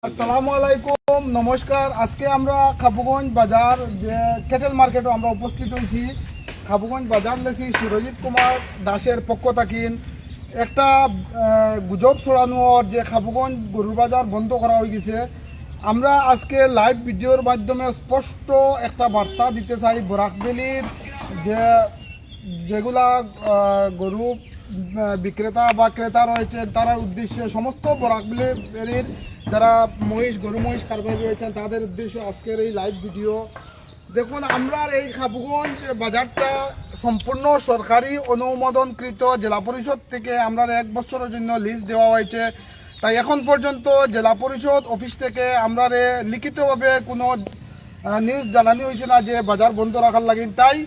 আসসালামু আলাইকুম, নমস্কার। আজকে আমরা খাবুগঞ্জ বাজার যে কেটেল মার্কেটে আমরা উপস্থিত হয়েছি। খাবুগঞ্জ বাজার লেছি সুরজিৎ কুমার দাসের পক্ষ থাকেন একটা গুজব ছড়ানোর যে খাবুগঞ্জ গরুর বাজার বন্ধ করা হয়ে গেছে। আমরা আজকে লাইভ ভিডিওর মাধ্যমে স্পষ্ট একটা বার্তা দিতে চাই বরাকবেলির যেগুলা গরু বিক্রেতা বা ক্রেতা রয়েছেন তারা উদ্দেশ্যে, সমস্ত বরাকবেলির যারা গরু মহিষ কারবারি রয়েছেন তাদের উদ্দেশ্যে আজকের এই লাইভ ভিডিও। দেখুন, আমরা এই খাবুগঞ্জ বাজারটা সম্পূর্ণ সরকারি অনুমোদনকৃত। জেলা পরিষদ থেকে আমরা 1 বছরের জন্য লিজ দেওয়া হয়েছে। তাই এখন পর্যন্ত জেলা পরিষদ অফিস থেকে আমরা লিখিতভাবে কোনো নিউজ জানানো হয়েছে না যে বাজার বন্ধ রাখার লাগেন। তাই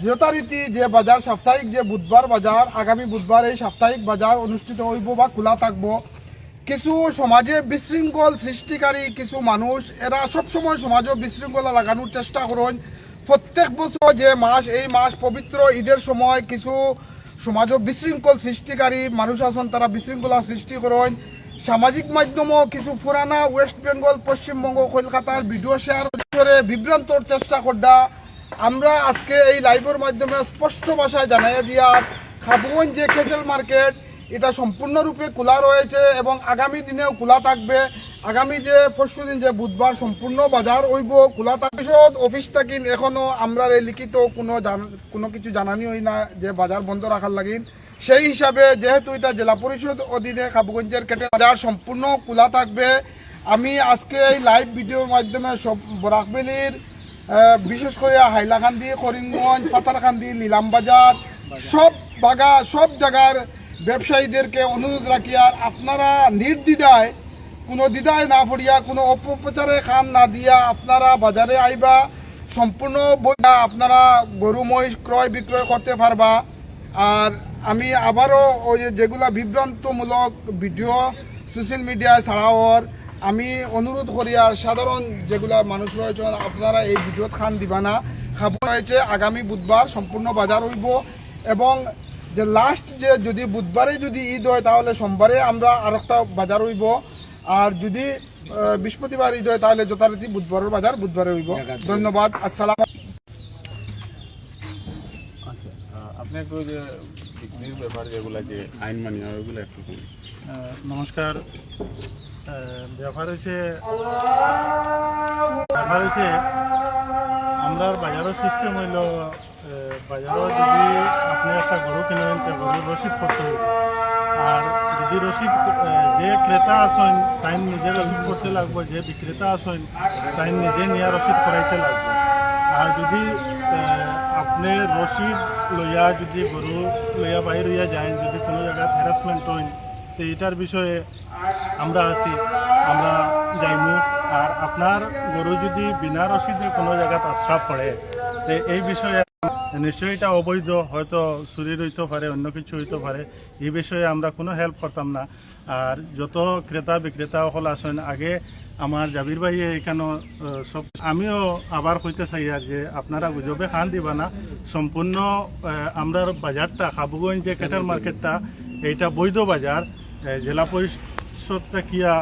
যথারীতি যে বাজার সাপ্তাহিক যে বুধবার বাজার, আগামী বুধবার এই সাপ্তাহিক বাজার অনুষ্ঠিত হইব বা খোলা থাকবো। কিছু সমাজে বিশৃঙ্খল সৃষ্টিকারী কিছু মানুষ, এরা সবসময় সমাজে বিশৃঙ্খলা লাগানোর চেষ্টা করেন। প্রত্যেক বছর যে মাস, এই মাস পবিত্র ঈদের সময় কিছু সমাজে বিশৃঙ্খল সৃষ্টিকারী মানুষ আছেন, তারা বিশৃঙ্খলা সৃষ্টি করেন। সামাজিক মাধ্যমে কিছু পুরানা ওয়েস্ট বেঙ্গল, পশ্চিমবঙ্গ, কলকাতার ভিডিও শেয়ার করে বিভ্রান্তর চেষ্টা করডা আমরা আজকে এই লাইভের মাধ্যমে স্পষ্ট ভাষায় জানাই দিয়া খাবুগঞ্জ যে কেটেল মার্কেট এটা সম্পূর্ণরূপে খোলা রয়েছে এবং আগামী দিনেও খোলা থাকবে। আগামী যে পরশুদিন যে বুধবার সম্পূর্ণ বাজার হইব, খোলা থাকবে। অফিস থাকি এখনো আমরা লিখিত কোনো কিছু জানানি হই না যে বাজার বন্ধ রাখার লাগিন। সেই হিসাবে যেহেতু এটা জেলা পরিষদ অধীনে খাবুগঞ্জের কেটে বাজার সম্পূর্ণ খোলা থাকবে। আমি আজকে এই লাইভ ভিডিওর মাধ্যমে সব বরাকবেলির বিশেষ করে হাইলাকান্দি, করিমগঞ্জ, পাতারকান্দি, নিলামবাজার সব জায়গার ব্যবসায়ীদেরকে অনুরোধ রাখি, আর আপনারা নির্দ্বিধায়, কোনো দ্বিধায় না পড়িয়া, কোনো অপপ্রচারে কান না দিয়া আপনারা বাজারে আইবা। সম্পূর্ণ আপনারা গরু মহিষ ক্রয় বিক্রয় করতে পারবা। আর আমি আবারও ওই যেগুলা বিভ্রান্তমূলক ভিডিও সোশ্যাল মিডিয়ায় ছাড়াওয়ার আমি অনুরোধ করি, আর সাধারণ যেগুলা মানুষ রয়েছে আপনারা এই ভিডিও খান দিবা না। খাবো হয়েছে আগামী বুধবার সম্পূর্ণ বাজার হইব এবং যে লাস্ট যে যদি বুধবারে যদি ঈদ হয় তাহলে সোমবারে আমরা আর একটা বাজার হইব, আর যদি বৃহস্পতিবার ঈদ হয় তাহলে যথারীতি বুধবারের বাজার বুধবারে হইব। ধন্যবাদ। আসসালাম। আপনি একটু যে বিক্রির ব্যাপার যেগুলো যে আইন মানিয়া ওইগুলো একটু নমস্কার। ব্যাপার হয়েছে আমরা বাজারের সিস্টেম হইল, বাজারও যদি আপনি একটা গরু কিনেন তো গরুর রসিদ করতে হইব। আর যদি রসিদ যে ক্রেতা আসেন তাই নিজে রসিদ করতে লাগবে, যে বিক্রেতা আসেন তাই নিজে নিয়ে রসিদ করাইতে লাগবে। আর যদি আপনি রসিদ লইয়া যদি গরু লইয়া বাহির হইয়া যায়, যদি কোনো জায়গায় হ্যারাসমেন্ট হইন তো এটার বিষয়ে আমরা আছি, আমরা যাইমু। আর আপনার গরু যদি বিনা রসিদে কোনো জায়গায় আটকা পড়ে তো এই বিষয়ে নিশ্চয়ই এটা অবৈধ, হয়তো চুরি হইতে পারে, অন্য কিছু হইতে পারে, এই বিষয়ে আমরা কোনো হেল্প করতাম না। আর যত ক্রেতা বিক্রেতা সকল আসেন আগে আমার জাবির ভাই এখানে সব, আমিও আবার কইতে চাই আর যে আপনারা গুজবে খান দিবা না। সম্পূর্ণ আমরা বাজারটা খাবুগঞ্জ যে কেটেল মার্কেটটা এইটা বৈধ বাজার। জেলা পরিষদ কিয়া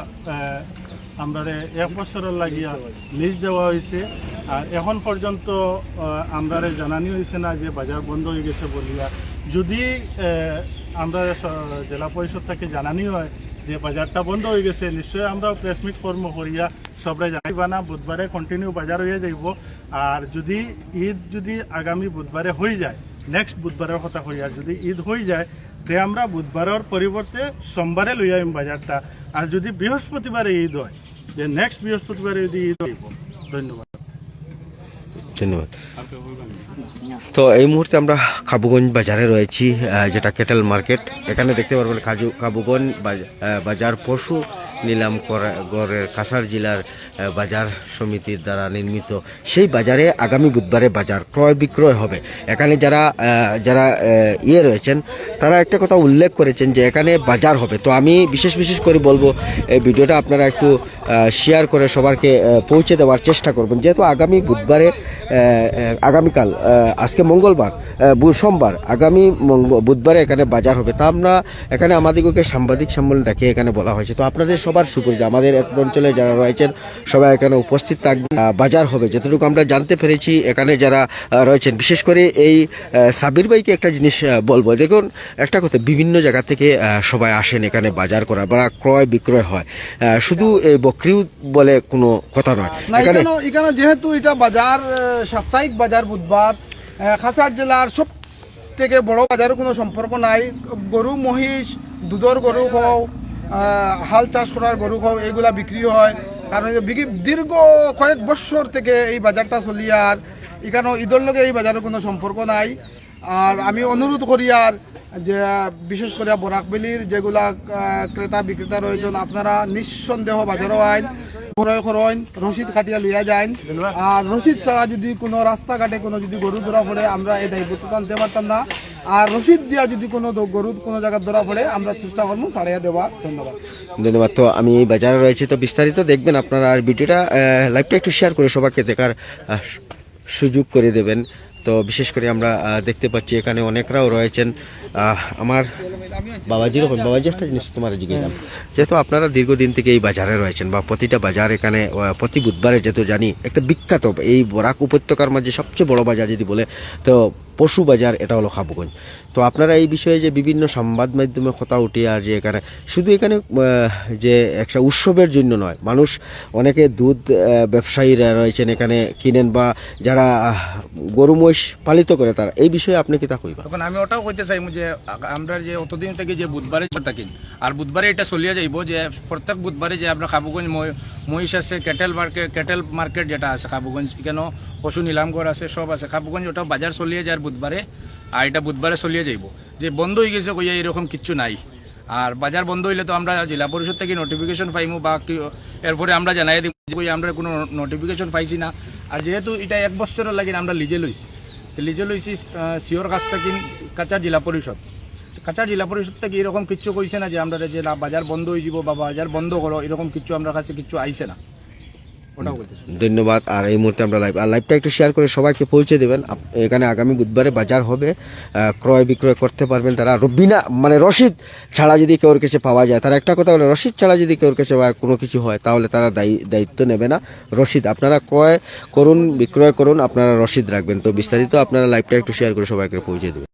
আমরা 1 বছরের লাগিয়া লিজ দেওয়া হয়েছে, আর এখন পর্যন্ত আমরা জানানি হয়েছে না যে বাজার বন্ধ হয়ে গেছে বলিয়া। যদি আমরা জেলা পরিষদ থেকে জানানি হয় যে বাজারটা বন্ধ হয়ে গেছে, নিশ্চয়ই আমরা প্রেসমিট কর্ম করিয়া সবাই জানাইবা না, বুধবারে কন্টিনিউ বাজার হয়ে যাইব। আর যদি ঈদ যদি আগামী বুধবারে হয়ে যায়, নেক্সট বুধবারের কথা হইয়া যদি ঈদ হয়ে যায় তে আমরা বুধবারের পরিবর্তে সোমবারে লই আইম বাজারটা। আর যদি বৃহস্পতিবারে ঈদ হয় যে নেক্সট বৃহস্পতিবারে যদি ঈদ হইব। ধন্যবাদ। তো এই মুহূর্তে আমরা খাবুগঞ্জ বাজারে রয়েছি, যেটা কেটেল মার্কেট। এখানে দেখতে পারবেন খাবুগঞ্জ বাজার পশু নিলাম গড়ের কাছাড় জেলার বাজার সমিতির দ্বারা নির্মিত। সেই বাজারে আগামী বুধবারে বাজার ক্রয় বিক্রয় হবে। এখানে যারা রয়েছেন তারা একটা কথা উল্লেখ করেছেন যে এখানে বাজার হবে। তো আমি বিশেষ করে বলবো এই ভিডিওটা আপনারা একটু শেয়ার করে সবারকে পৌঁছে দেওয়ার চেষ্টা করবেন, যেহেতু আগামী বুধবারে আগামীকাল আজকে মঙ্গলবার সোমবার আগামী বুধবারে এখানে বাজার হবে। তা আমরা এখানে আমাদেরকে সাংবাদিক সম্মেলন ডাকে এখানে বলা হয়েছে। তো আপনাদের সবার সুপরিচিত আমাদের এক অঞ্চলে যারা রয়েছেন সবাই এখানে উপস্থিত থাকবে। বাজার হবে যতটুকু আমরা জানতে পেরেছি। এখানে যারা রয়েছেন বিশেষ করে এই সাবির ভাইকে একটা জিনিস বলবো, দেখুন একটা কথা, বিভিন্ন জায়গা থেকে সবাই আসেন এখানে বাজার করা বা ক্রয় বিক্রয় হয়, শুধু এই বকরিও বলে কোনো কথা নয়। না, এখানে যেহেতু এটা বাজার সাপ্তাহিক বাজার বুধবার, কাছাড় জেলার সব থেকে বড় বাজারের কোনো সম্পর্ক নাই। গরু মহিষ, দুধের গরু হোক, হাল চাষ করার গরু হোক, এগুলা বিক্রি হয়। কারণ দীর্ঘ কয়েক বছর থেকে এই বাজারটা চলি, আর এখানে ঈদের লগে এই বাজারের কোনো সম্পর্ক নাই। আর আমি অনুরোধ করি আর যে বিশেষ করে বরাকবেলির যেগুলা ক্রেতা বিক্রেতা রয়েছেন, আপনারা নিঃসন্দেহ বাজারও আইন ক্রয় করেন, রসিদ কাটিয়া লইয়া যান। আর রসিদ ছাড়া যদি কোনো রাস্তাঘাটে কোনো যদি গরু ধরা পড়ে, আমরা এই দায়িত্ব আনতে পারতাম না। আর রসিদ দিয়া যদি কোনো গরু কোনো জায়গায় ধরা পড়ে, আমরা চেষ্টা করবো ছাড়িয়ে দেওয়া। ধন্যবাদ। ধন্যবাদ। তো আমি এই বাজারে রয়েছি, তো বিস্তারিত দেখবেন আপনারা। আর ভিডিওটা লাইভটা একটু শেয়ার করে সবাইকে দেখার সুযোগ করে দেবেন। তো বিশেষ করে আমরা দেখতে পাচ্ছি এখানে অনেকরাও রয়েছেন। আমার বাবাজির বাবাজি একটা জিনিস তোমার জিজ্ঞাসা, যেহেতু আপনারা দীর্ঘদিন থেকে এই বাজারে রয়েছেন বা প্রতিটা বাজার এখানে প্রতি বুধবারে যেহেতু জানি একটা বিখ্যাত এই বরাক উপত্যকার মাঝে সবচেয়ে বড় বাজার যদি বলে তো পশু বাজার, এটা হলো খাবুগঞ্জ। তো আপনারা এই বিষয়ে যে বিভিন্ন সংবাদ মাধ্যমে কথা উঠে, আর যে এখানে শুধু এখানে যে একটা উৎসবের জন্য নয়, মানুষ অনেকে দুধ ব্যবসায়ীরা রয়েছেন এখানে কিনেন বা যারা গরু মহিষ পালিত করে, তারা এই বিষয়ে আপনি কি তা কইবা? তখন আমি ওটাও কইতে চাই যে আমরা যে অতদিন থেকে যে বুধবারে থাকি, আর বুধবারে এটা চলিয়া যাইব যে প্রত্যেক বুধবারে যে আমরা খাবুগঞ্জ মহিষ আছে, ক্যাটেল মার্কেট যেটা আছে খাবুগঞ্জ, এখানে পশু নিলামঘর আছে, সব আছে খাবুগঞ্জ, ওটা বাজার চলিয়ে যায় বুধবারে। আর এটা বুধবারে চলিয়ে যাইব। যে বন্ধ হয়ে গেছে কইয়া এরকম কিচ্ছু নাই। আর বাজার বন্ধ হইলে তো আমরা জেলা পরিষদ থেকে নোটিফিকেশন পাইমু বা এরপরে আমরা জানাই দিব যে আমরা কোনো নোটিফিকেশন পাইছি না। আর যেহেতু এটা 1 বছরের লাগে আমরা লিজে লইছি সিওর কাছ থেকে কাছাড় জেলা পরিষদ থেকে এরকম কিচ্ছু কইছে না যে আমরা যে বাজার বন্ধ হয়ে যাব বা বাজার বন্ধ করো, এরকম কিছু আমরা কাছে কিছু আইছে না। ধন্যবাদ। আর এই মুহূর্তে আমরা লাইভটা একটু শেয়ার করে সবাইকে পৌঁছে দেবেন। এখানে আগামী বুধবারে বাজার হবে, ক্রয় বিক্রয় করতে পারবেন তারা বিনা রসিদ ছাড়া যদি কেউর কাছে পাওয়া যায়। তারা একটা কথা বলে, রসিদ ছাড়া যদি কেউর কাছে কোনো কিছু হয় তাহলে তারা দায়িত্ব নেবে না। রসিদ আপনারা ক্রয় করুন, বিক্রয় করুন, আপনারা রসিদ রাখবেন। তো বিস্তারিত আপনারা লাইভটা একটু শেয়ার করে সবাইকে পৌঁছে দেবেন।